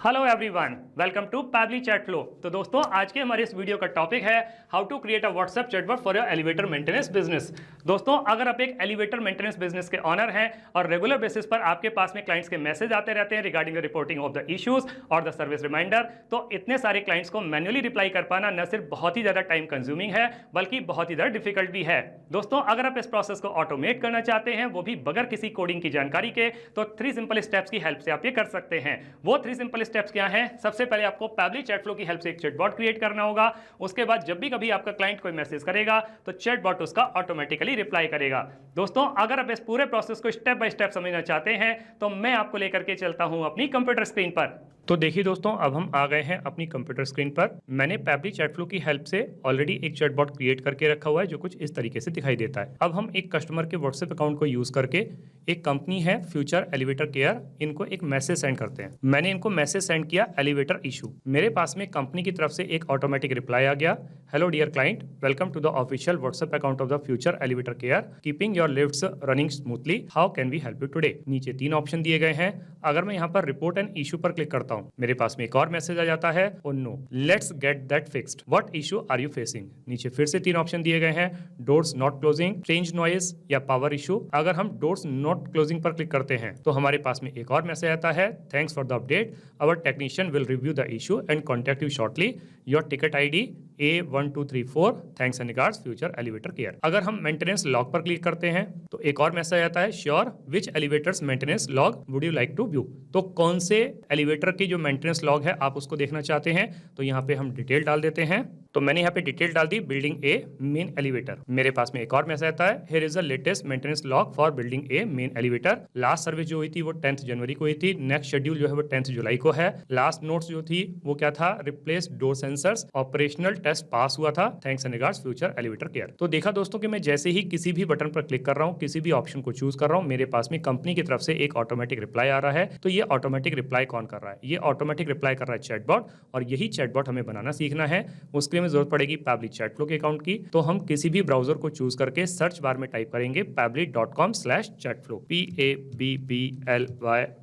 Hello everyone, welcome to Pabbly chat flow. तो दोस्तों, आज के हमारे इस वीडियो का टॉपिक है how to create a WhatsApp chatbot for your elevator maintenance business. दोस्तों, अगर आप एक एलिवेटर मेंटेनेंस बिजनेस के ऑनर हैं और रेगुलर बेसिस पर आपके पास में क्लाइंट्स के मैसेज आते रहते हैं regarding the reporting of the issues और द सर्विस रिमाइंडर, तो इतने सारे क्लाइंट्स को मैन्युअली रिप्लाई कर पाना न सिर्फ बहुत ही ज्यादा टाइम कंज्यूमिंग है बल्कि बहुत ही ज्यादा डिफिकल्ट भी है। दोस्तों, अगर आप इस प्रोसेस को ऑटोमेट करना चाहते हैं, वो भी बगैर किसी कोडिंग की जानकारी के, तो 3 सिंपल स्टेप्स की हेल्प से आप ये कर सकते हैं। वो 3 सिंपल स्टेप्स क्या हैं? सबसे पहले आपको पैबली चैट फ्लो की हेल्प से एक चैटबॉट क्रिएट करना होगा। उसके बाद जब भी कभी आपका क्लाइंट कोई मैसेज करेगा तो चैटबॉट उसका ऑटोमेटिकली रिप्लाई करेगा। दोस्तों, अगर आप इस पूरे प्रोसेस को स्टेप बाय स्टेप समझना चाहते हैं तो मैं आपको लेकर के चलता हूं अपनी कंप्यूटर स्क्रीन पर। तो देखिए दोस्तों, अब हम आ गए हैं अपनी कंप्यूटर स्क्रीन पर। मैंने पैबली चैट फ्लो की हेल्प से ऑलरेडी एक चैटबॉट क्रिएट करके रखा हुआ है जो कुछ इस तरीके से दिखाई देता है। अब हम एक कस्टमर के व्हाट्सएप अकाउंट को यूज करके, एक कंपनी है फ्यूचर एलिवेटर केयर, इनको एक मैसेज सेंड करते हैं। मैंने इनको मैसेज सेंड किया एलिवेटर इशू। मेरे पास में कंपनी की तरफ से एक ऑटोमेटिक रिप्लाई आ गया, hello dear client, welcome to the official WhatsApp account of the Future Elevator Care, keeping your lifts running smoothly, how can we help you today. नीचे 3 ऑप्शन दिए गए हैं। अगर मैं यहाँ पर रिपोर्ट एंड इशू पर क्लिक करता हूँ, मेरे पास में एक और मैसेज आ जाता है, oh no let's get that fixed, what issue are you facing. नीचे फिर से 3 ऑप्शन दिए गए हैं, doors not closing, change noise या पावर इशू। अगर हम डोर्स नॉट क्लोजिंग पर क्लिक करते हैं तो हमारे पास में एक और मैसेज आता है, thanks for the update, our technician will review the issue and contact you shortly, your ticket ID A1234, thanks and regards Future Elevator Care. अगर हम मेंटेनेंस लॉग पर क्लिक करते हैं तो एक और मैसेज आता है, sure which elevators maintenance log would you like to view. तो कौन से एलिवेटर की जो मेंटेनेंस लॉग है आप उसको देखना चाहते हैं, तो यहाँ पे हम डिटेल डाल देते हैं। तो मैंने यहाँ पे डिटेल डाल दी, बिल्डिंग ए मेन एलिवेटर। मेरे पास में एक और मैसेज आता है, here is the latest maintenance log for building A main elevator. Last service जो हुई थी वो 10th जनवरी को हुई थी, नेक्स्ट शेड्यूल जो है वो 10th जुलाई को है। लास्ट नोट्स जो थी वो क्या था, replace door sensors, operational test pass हुआ था, thanks and regards Future Elevator Care. तो देखा दोस्तों कि मैं जैसे ही किसी भी बटन पर क्लिक कर रहा हूँ, किसी भी ऑप्शन को चूज कर रहा हूँ, मेरे पास में कंपनी की तरफ से एक ऑटोमेटिक रिप्लाई आ रहा है। तो ये ऑटोमेटिक रिप्लाई कौन कर रहा है? ये ऑटोमेटिक रिप्लाई कर रहा है चैटबॉट, और यही चैटबॉट हमें बनाना सीखना है। उसके लिए हमें जरूरत पड़ेगी पैबली चैट फ्लो के अकाउंट की। तो हम किसी भी ब्राउजर को चूज करके सर्च बार में टाइप करेंगे pabbly.com/chatflow, pabbly.com/chatflow।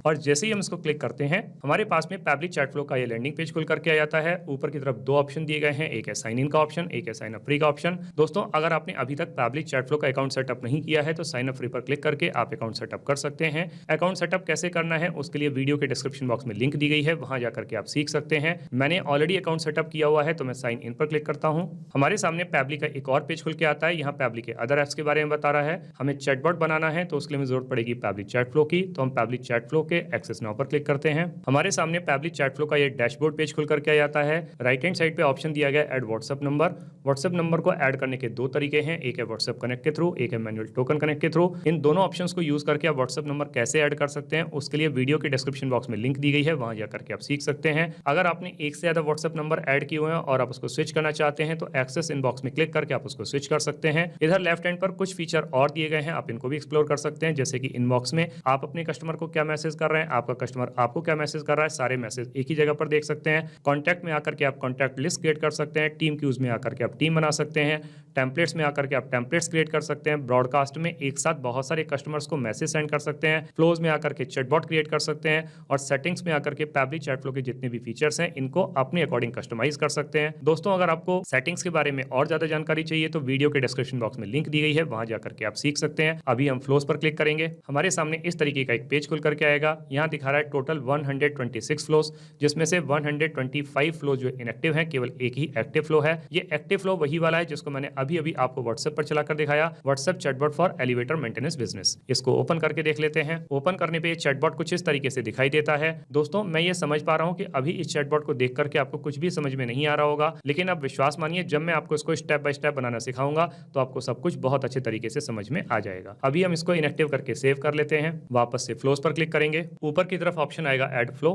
और जैसे ही हम इसको क्लिक करते हैं, हमारे पास में पैबली चैट फ्लो का ये लैंडिंग पेज खुल करके आ जाता है। ऊपर की तरफ 2 ऑप्शन दिए गए हैं, एक है साइन इन का ऑप्शन, एक है साइन अप फ्री का ऑप्शन। दोस्तों, अगर आपने अभी तक पैबली चैट फ्लो का अकाउंट सेटअप नहीं किया है तो साइन अप फ्री पर क्लिक करके आप अकाउंट सेटअप कर सकते हैं। अकाउंट सेटअप कैसे करना है उसके लिए वीडियो के डिस्क्रिप्शन बॉक्स में लिंक दी गई है, वहां जाकर के आप सीख सकते हैं। मैंने ऑलरेडी अकाउंट सेटअप किया हुआ है तो मैं साइन इन पर क्लिक करता हूं। हमारे सामने पैबली का एक और पेज खुल के आता है। यहाँ पैबली के अदर एप्स के बारे में बता रहा है। हमें चैटबॉट बनाना है तो उसके लिए हमें जरूरत पड़ेगी पैबली चैट फ्लो की। तो हम पैबली चैट फ्लो के एक्सेस नाउ पर क्लिक करते हैं। हमारे सामने पैबली चैट फ्लो का ये डैशबोर्ड पेज खुल करके आ जाता है। राइट हैंड साइड पे ऑप्शन दिया गया add WhatsApp number. WhatsApp number को ऐड करने के 2 तरीके हैं, एक है व्हाट्सएप कनेक्ट के थ्रू, एक है मैनुअल टोकन कनेक्ट के थ्रू। इन दोनों ऑप्शंस को यूज करके आप व्हाट्सएप नंबर कैसे ऐड कर सकते हैं उसके लिए वीडियो के डिस्क्रिप्शन बॉक्स में लिंक दी गई है, वहां जाकर के आप सीख सकते हैं। अगर आपने एक से ज्यादा व्हाट्सएप नंबर ऐड किए हुए हैं और आप उसको स्विच करना चाहते हैं तो एक्सेस इनबॉक्स में क्लिक करके आप उसको स्विच कर सकते हैं। इधर लेफ्ट हैंड पर कुछ फीचर और दिए गए हैं, आप इनको भी एक्सप्लोर कर सकते हैं। जैसे कि इनबॉक्स में आप अपने कस्टमर को क्या मैसेज कर रहे हैं, आपका कस्टमर आपको क्या मैसेज कर रहा है, सारे मैसेज एक ही जगह पर देख सकते हैं। कॉन्टैक्ट में आकर के आप कॉन्टैक्ट लिस्ट क्रिएट कर सकते हैं। टीम क्यूज में आकर के आप टीम बना सकते हैं। टेम्पलेट्स में आकर के आप टेम्पलेट्स क्रिएट कर सकते हैं। ब्रॉडकास्ट में एक साथ बहुत सारे कस्टमर्स को मैसेज सेंड कर सकते हैं। फ्लोज में आकर के चैटबॉट क्रिएट कर सकते हैं। और सेटिंग्स में आकर के पैबली चैट फ्लो के जितने भी फीचर्स हैं इनको अपने अकॉर्डिंग कस्टमाइज कर सकते हैं। दोस्तों, अगर आपको सेटिंग्स के बारे में और ज्यादा जानकारी चाहिए तो वीडियो के डिस्क्रिप्शन बॉक्स में लिंक दी गई है, वहां जाकर के आप सीख सकते हैं। अभी हम फ्लोज पर क्लिक करेंगे। हमारे सामने इस तरीके का एक पेज खुल करके आएगा। यहाँ दिखा रहा है टोटल 126 फ्लोज, जिसमें से 125 फ्लो जो इनएक्टिव हैं, केवल एक ही एक्टिव फ्लो है। ये एक्टिव फ्लो वही वाला है जिसको मैंने अभी आपको व्हाट्सएप पर चलाकर दिखाया, WhatsApp chatbot for elevator maintenance business. इसको ओपन करके देख लेते हैं। ओपन करने पे चैटबॉट कुछ इस तरीके से दिखाई देता है। दोस्तों, मैं ये समझ पा रहा हूँ कि अभी इस चैटबॉट को देख करके आपको कुछ भी समझ में नहीं आ रहा होगा, लेकिन आप विश्वास मानिए, जब मैं आपको इसको स्टेप बाय स्टेप बनाना सिखाऊंगा तो आपको सब कुछ बहुत अच्छे तरीके से समझ में आ जाएगा। अभी हम इसको इनएक्टिव करके सेव कर लेते हैं। वापस से फ्लोज पर क्लिक करेंगे। ऊपर की तरफ ऑप्शन आएगा ऐड फ्लो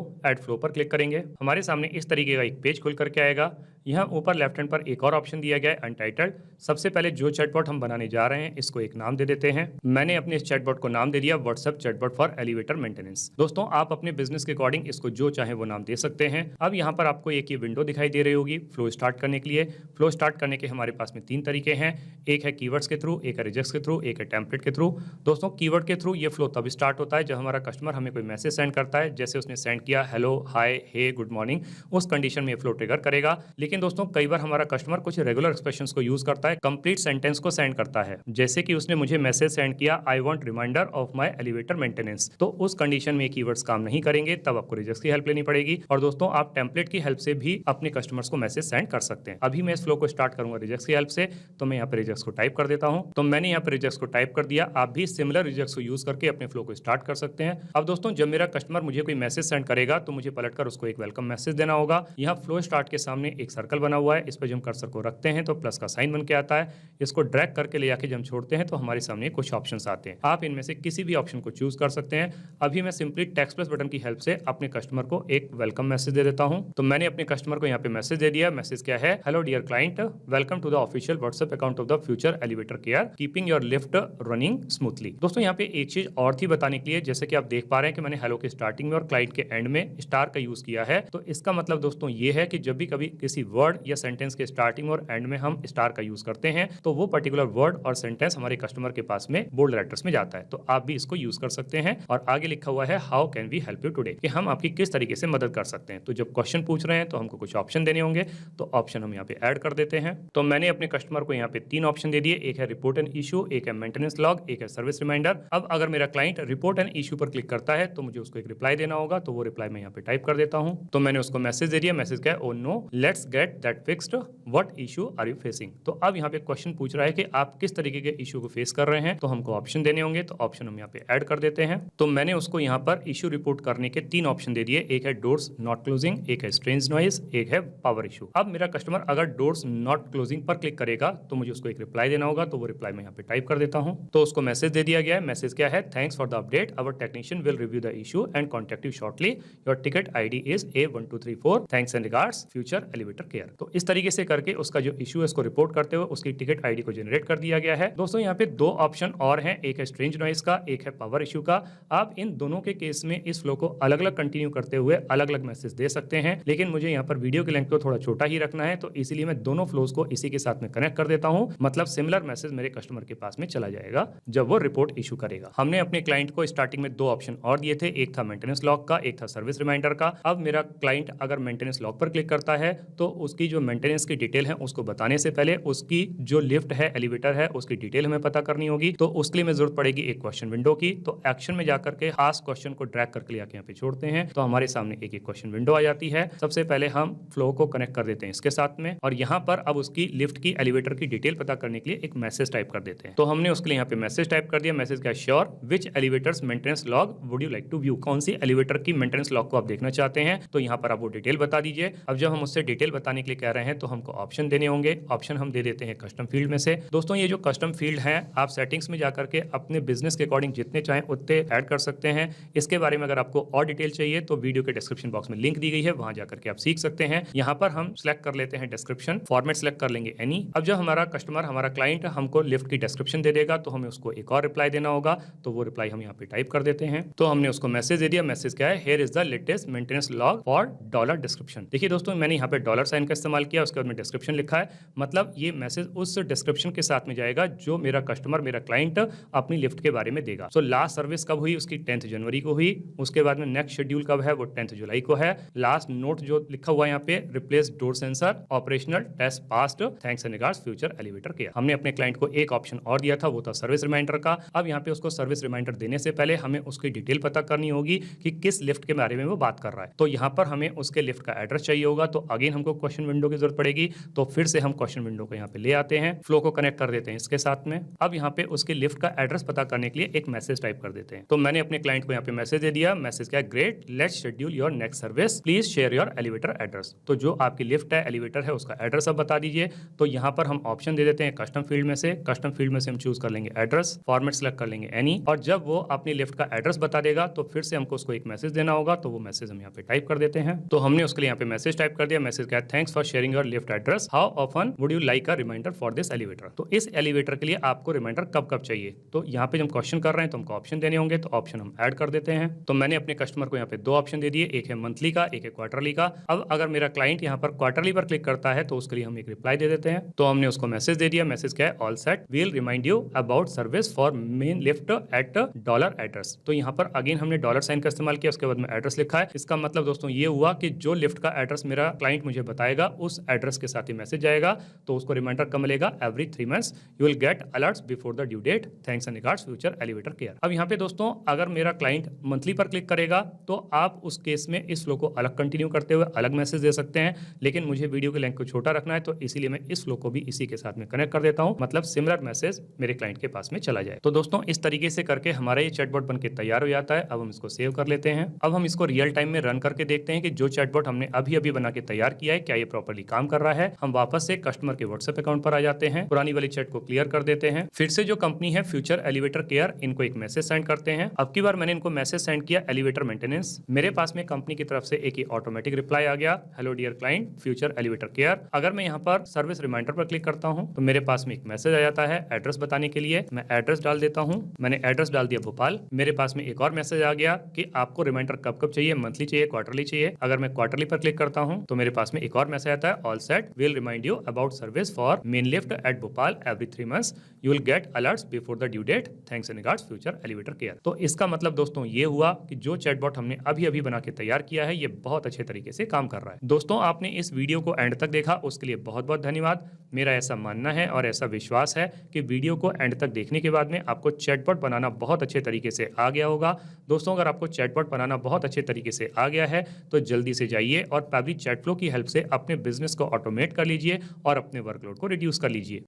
पर क्लिक करेंगे। हमारे सामने इस तरीके का एक पेज खुल करके आएगा। यहाँ ऊपर लेफ्ट हैंड पर एक और ऑप्शन दिया गया है अनटाइटल्ड। सबसे पहले जो चैटबॉट हम बनाने जा रहे हैं इसको एक नाम दे देते हैं। मैंने अपने इस चैटबॉट को नाम दे दिया WhatsApp chatbot for elevator maintenance. दोस्तों आप अपने बिजनेस के अकॉर्डिंग इसको जो चाहे वो नाम दे सकते हैं। अब यहाँ पर आपको एक ये विंडो दिखाई दे रही होगी फ्लो स्टार्ट करने के लिए। फ्लो स्टार्ट करने के हमारे पास में 3 तरीके हैं, एक है कीवर्ड्स के थ्रू, एक है रिजेक्ट्स के थ्रू, एक है टेम्पलेट के थ्रू। दोस्तों कीवर्ड के थ्रू ये फ्लो तब स्टार्ट होता है जब हमारा कस्टमर हमें कोई मैसेज सेंड करता है, जैसे उसने सेंड किया हेलो, हाय, हे, गुड मॉर्निंग, उस कंडीशन में फ्लो ट्रिगर करेगा। लेकिन दोस्तों कई बार हमारा कस्टमर कुछ रेगुलर एक्सप्रेशंस को यूज करता है, कंप्लीट सेंटेंस को सेंड करता है, जैसे कि उसने मुझे मैसेज सेंड किया I want reminder of my elevator maintenance. तो उस कंडीशन में कीवर्ड्स काम नहीं करेंगे, तब आपको रिजेक्ट्स की हेल्प लेनी पड़ेगी। और दोस्तों आप टेम्पलेट की हेल्प से भी अपने कस्टमर्स को मैसेज सेंड कर सकते हैं। अभी मैं इस फ्लो को स्टार्ट करूंगा रिजेक्ट्स की हेल्प से, तो मैं यहाँ पे रिजेक्ट्स को टाइप कर देता हूं। तो मैंने यहाँ पे रिजेक्ट्स को टाइप कर दिया। आप भी सिमिलर रिजेक्ट्स को यूज करके अपने फ्लो को स्टार्ट कर सकते हैं। अब दोस्तों जब मेरा कस्टमर मुझे कोई मैसेज सेंड करेगा तो मुझे पलटकर उसको एक वेलकम मैसेज देना होगा। यहाँ फ्लो स्टार्ट के सामने एक सर्कल बना हुआ है, इस पर जब हम कर्सर को रखते हैं तो प्लस का साइन बन के आता है। इसको ड्रैग करके ले जाके जब हम छोड़ते हैं तो हमारे सामने कुछ ऑप्शंस आते हैं। आप इनमें से किसी भी ऑप्शन को चूज कर सकते हैं। अभी मैं सिंपली टेक्स्ट प्लस बटन की हेल्प से अपने कस्टमर को एक वेलकम मैसेज दे देता हूं। तो मैंने अपने कस्टमर को यहाँ पे मैसेज दे दिया। मैसेज क्या है, hello dear client, welcome to the official WhatsApp account of the Future Elevator Care, keeping your lift running smoothly. दोस्तों यहाँ पे एक चीज और थी बताने के लिए, जैसे कि आप देख पा रहे हैं कि मैंने हेलो के स्टार्टिंग में और क्लाइंट के एंड में स्टार का यूज किया है। तो इसका मतलब दोस्तों ये है कि जब भी कभी किसी वर्ड या सेंटेंस के स्टार्टिंग और एंड में हम स्टार का यूज करते हैं तो वो पर्टिकुलर वर्ड और सेंटेंस हमारे कस्टमर के पास में बोल्ड लेटर्स में जाता है। तो आप भी इसको यूज कर सकते हैं। और आगे लिखा हुआ है how can we help you today, कि हम आपकी किस तरीके से मदद कर सकते हैं। तो जब क्वेश्चन पूछ रहे हैं तो हमको कुछ ऑप्शन देने होंगे, तो ऑप्शन हम यहाँ पे ऐड कर देते हैं। तो मैंने अपने कस्टमर को यहाँ पे 3 ऑप्शन दे दिए, एक है रिपोर्ट एंड इशू, एक है मेंटेनेंस लॉग, एक है सर्विस रिमाइंडर। अब अगर मेरा क्लाइंट रिपोर्ट एंड इशू पर क्लिक करता है तो मुझे उसको एक रिप्लाई देना होगा। तो वो रिप्लाई मैं यहाँ पे टाइप कर देता हूँ। तो मैंने उसको मैसेज दे दिया। मैसेज क्या है, oh no let's get that fixed, what issue are you facing. तो अब यहाँ पे क्वेश्चन पूछ रहा है कि आप किस तरीके के इशू को फेस कर रहे हैं, तो हमको ऑप्शन देने होंगे। तो ऑप्शन हम यहाँ पे ऐड कर देते हैं। तो मैंने उसको यहाँ पर इशू रिपोर्ट करने के 3 ऑप्शन दे दिए, एक है डोर्स नॉट क्लोजिंग, एक है स्ट्रेंज नॉइज, एक है पावर इशू। अब मेरा कस्टमर अगर डोर्स नॉट क्लोजिंग पर क्लिक करेगा तो मुझे उसको एक रिप्लाई देना होगा। तो वो रिप्लाई मैं यहाँ पे टाइप कर देता हूँ। तो उसको मैसेज दे दिया गया है। मैसेज क्या है, thanks for the update, our technician will review the issue and contact you shortly, your ticket ID is A1234, thanks and regards Future Elevator Care. तो इस तरीके से करके उसका जो इशू है उसको रिपोर्ट करते हुए उसकी टिकट आईडी को जनरेट कर दिया गया है। दोस्तों यहाँ पे 2 ऑप्शन और हैं, एक है स्ट्रेंज नॉइज का, एक है पावर इशू का। आप इन दोनों के केस में इस फ्लो को अलग अलग कंटिन्यू करते हुए अलग अलग मैसेज दे सकते हैं, लेकिन मुझे यहाँ पर वीडियो की लेंथ को थोड़ा छोटा ही रखना है, तो इसीलिए मैं दोनों फ्लोज को इसी के साथ में कनेक्ट कर देता हूं। मतलब सिमिलर मैसेज मेरे कस्टमर के पास में चला जाएगा जब वो रिपोर्ट इशू करेगा। हमने अपने क्लाइंट को स्टार्टिंग में 2 ऑप्शन और दिए थे, एक था मेंटेनेंस लॉग का, एक था सर्विस रिमाइंडर का। अब मेरा क्लाइंट अगर मेंटेनेंस लॉग पर क्लिक करता है तो उसकी जो मेंटेनेंस की डिटेल है उसको बताने से पहले उसकी जो लिफ्ट है, एलिवेटर है, उसकी डिटेल हमें पता करनी होगी। तो उसके लिए में जरूरत पड़ेगी एक क्वेश्चन विंडो की। तो एक्शन में जाकर के आस्क क्वेश्चन को ड्रैग करके यहाँ पे छोड़ते हैं तो हमारे सामने एक एक क्वेश्चन विंडो आ जाती है। सबसे पहले हम फ्लो को कनेक्ट कर देते हैं इसके साथ में, और यहाँ पर अब उसकी लिफ्ट की, एलिवेटर की डिटेल पता करने के लिए एक मैसेज टाइप कर देते हैं। तो हमने उसके लिए यहाँ पे मैसेज टाइप कर दिया। मैसेज क्या, sure, which elevators maintenance log would you like to view, कौन सी एलिवेटर की मेंटेनेंस लॉग को आप देखना चाहते हैं। तो यहाँ पर आप वो डिटेल बता दीजिए। अब जब हम उससे डिटेल बताने के लिए कह रहे हैं तो हमको ऑप्शन देने होंगे। ऑप्शन हम दे देते हैं कस्टम फील्ड में से। दोस्तों ये जो कस्टम फील्ड है आप सेटिंग्स में जाकर के अपने बिजनेस के अकॉर्डिंग जितने चाहें उतने ऐड कर सकते हैं। इसके बारे में अगर आपको और डिटेल चाहिए तो वीडियो के डिस्क्रिप्शन बॉक्स में लिंक दी गई है, वहां जाकर के आप सीख सकते हैं। यहाँ पर हम सिलेक्ट कर लेते हैं डिस्क्रिप्शन, फॉर्मेट सिलेक्ट कर लेंगे एनी। अब जब हमारा कस्टमर, हमारा क्लाइंट हमको लिफ्ट की डिस्क्रिप्शन दे देगा तो हमें उसको एक और रिप्लाई देना होगा। तो वो रिप्लाई हम यहाँ पे टाइप कर देते हैं। तो हमने उसको मैसेज दे दिया। मैसेज क्या है, here is the latest maintenance log for dollar description. देखिए दोस्तों मैंने यहाँ पे डॉलर साइन का इस्तेमाल किया, उसके बाद में डिस्क्रिप्शन लिखा है। मतलब ये मैसेज उस डिस्क्रिप्शन के साथ में जाएगा जो मेरा कस्टमर, मेरा क्लाइंट अपनी लिफ्ट के बारे में देगा। सो लास्ट सर्विस कब हुई, उसकी 10 जनवरी को हुई। उसके बाद में नेक्स्ट शेड्यूल कब है, वो 10 जुलाई को है। लास्ट नोट जो लिखा हुआ है यहाँ पे, replace door sensor, operational test passed, thanks and regards Future Elevator Care. हमने अपने क्लाइंट को एक ऑप्शन और दिया था, वो था सर्विस रिमाइंडर का। अब यहाँ पे उसको सर्विस रिमाइंडर देने से पहले हमें उसकी डिटेल पता करनी होगी कि किस लिफ्ट के बारे में वो बात कर रहा है। तो यहाँ पर हमें उसके लिफ्ट का एड्रेस चाहिए होगा। तो अगेन हमको क्वेश्चन विंडो की जरूरत पड़ेगी। तो फिर से हम क्वेश्चन विंडो को यहाँ पे ले आते हैं, फ्लो को कनेक्ट कर देते हैं इसके साथ में। अब यहाँ पे उसके लिफ्ट का एड्रेस पता करने के लिए एक मैसेज टाइप कर देते हैं। तो मैंने अपने क्लाइंट को यहाँ पे मैसेज दे दिया। मैसेज क्या है, great, let's schedule your next service, please share your elevator address. तो जो आपकी लिफ्ट है, एलिवेटर है, उसका एड्रेस अब बता दीजिए। तो यहाँ पर हम ऑप्शन दे देते हैं कस्टम फील्ड में से। कस्टम फील्ड में से हम चूज कर लेंगे एड्रेस, फॉर्मेट सेलेक्ट कर लेंगे एनी। और जब वो अपनी लिफ्ट का एड्रेस बता देगा तो फिर से हमको उसको एक मैसेज देना होगा। तो वो मैसेज हम यहाँ पे टाइप कर देते हैं। तो हमने उसके लिए यहाँ पे मैसेज टाइप कर दिया। मैसेज क्या है, thanks for sharing your lift address, how often would you like a reminder for this elevator. तो इस एलिवेटर के लिए आपको रिमाइंडर कब कब चाहिए, तो यहाँ पे जब क्वेश्चन कर रहे हैं तो हमको ऑप्शन देने होंगे, तो ऑप्शन हम ऐड कर देते हैं। तो मैंने अपने कस्टमर को यहाँ पे 2 ऑप्शन दे दिए, एक है मंथली का, एक है क्वार्टरली का। अब अगर मेरा क्लाइंट यहाँ पर क्वार्टरली पर क्लिक करता है तो उसके लिए हम एक रिप्लाई दे देते हैं। तो हमने उसको मैसेज दे दिया, मैसेज क्या है, all set, we'll remind you about service for main lift at dollar address. तो यहाँ पर अगेन हमने डॉलर साइन का इस्तेमाल किया, उसके बाद में एड्रेस लिखा है। इसका मतलब दोस्तों ये हुआ कि जो लिफ्ट का एड्रेस मेरा क्लाइंट मुझे बताएगा उस एड्रेस के साथ ही मैसेज जाएगा। तो उसको रिमाइंडर कब मिलेगा, every 3 months you will get alerts before the due date, thanks and regards Future Elevator Care. अब यहाँ पे दोस्तों अगर मेरा क्लाइंट मंथली पर क्लिक करेगा तो आप उस केस में इस फ्लो को अलग कंटिन्यू करते हुए अलग मैसेज दे सकते हैं, लेकिन मुझे वीडियो के लेंथ को छोटा रखना है तो इसीलिए मैं इस फ्लो को भी इसी के साथ में कनेक्ट कर देता हूं, मतलब सिमिलर मैसेज मेरे क्लाइंट के पास में चला जाए। तो दोस्तों इस तरीके से करके हमारा ये चैटबॉट बनके तैयार हो जाता है। अब हम इसको सेव कर लेते हैं। अब हम इसको रियल टाइम में रन करके देखते हैं कि जो चैटबॉट हमने अभी अभी बना के तैयार किया है क्या ये प्रॉपर्ली काम कर रहा है। हम वापस से कस्टमर के व्हाट्सएप अकाउंट पर आ जाते हैं, पुरानी वाली चैट को क्लियर कर देते हैं, फिर से जो कंपनी है फ्यूचर एलिवेटर केयर, इनको एक मैसेज सेंड करते हैं। अब की बार मैंने इनको मैसेज सेंड किया एलिवेटर मेंटेनेंस। मेरे पास में कंपनी की तरफ से एक ही ऑटोमेटिक रिप्लाई आ गया, hello dear client Future Elevator Care. अगर मैं यहाँ पर सर्विस रिमाइंडर पर क्लिक करता हूँ तो मेरे पास में एक मैसेज आ जाता है एड्रेस बताने के लिए। मैं एड्रेस डाल देता हूँ, मैंने एड्रेस डाल दिया भोपाल। मेरे पास में एक और मैसेज आ गया कि आपको रिमाइंडर कब कब चाहिए, मंथली चाहिए, क्वार्टरली चाहिए। अगर मैं क्वार्टरली पर क्लिक करता हूँ तो मेरे पास में एक और मैसेज आता है, all set, will remind you about service for main lift at Bhopal every 3 months you will get alerts before the due date, thanks and regards Future Elevator Care. तो इसका मतलब दोस्तों ये हुआ कि जो चैटबॉट हमने अभी अभी बना के तैयार किया है ये बहुत अच्छे तरीके से काम कर रहा है। दोस्तों आपने इस वीडियो को एंड तक देखा उसके लिए बहुत बहुत धन्यवाद। मेरा ऐसा मानना है और ऐसा विश्वास है कि वीडियो को एंड तक देखने के बाद में आपको चैटबॉट बनाना बहुत अच्छे तरीके से आ गया होगा। दोस्तों अगर आपको चैटबॉट बनाना बहुत अच्छे तरीके से आ गया है तो जल्दी से जाइए और पैबली चैटफ्लो की हेल्प से अपने बिजनेस को ऑटोमेट कर लीजिए और अपने वर्कलोड को रिड्यूस कर लीजिए।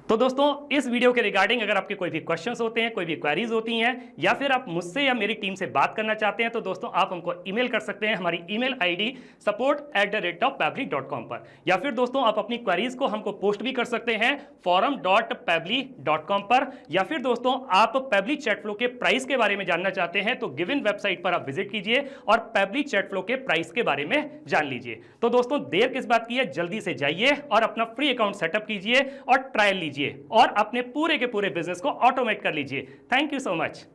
तो दोस्तों इस वीडियो के रिगार्डिंग अगर आपके कोई भी क्वेश्चंस होते हैं, कोई भी क्वेरीज होती हैं, या फिर आप मुझसे या मेरी टीम से बात करना चाहते हैं तो दोस्तों आप हमको ईमेल कर सकते हैं हमारी ईमेल आईडी support@pably.com पर, या फिर दोस्तों आप अपनी क्वेरीज को हमको पोस्ट भी कर सकते हैं forum.pably.com पर, या फिर दोस्तों आप पैबली चैटफ्लो के प्राइस के बारे में जानना चाहते हैं तो गिवन वेबसाइट पर आप विजिट कीजिए और पैबली चैटफ्लो के प्राइस के बारे में जान लीजिए। तो दोस्तों देर किस बात की है, जल्दी से जाइए और अपना फ्री अकाउंट सेटअप कीजिए और ट्रायल लीजिए और अपने पूरे के पूरे बिजनेस को ऑटोमेट कर लीजिए। Thank you so much.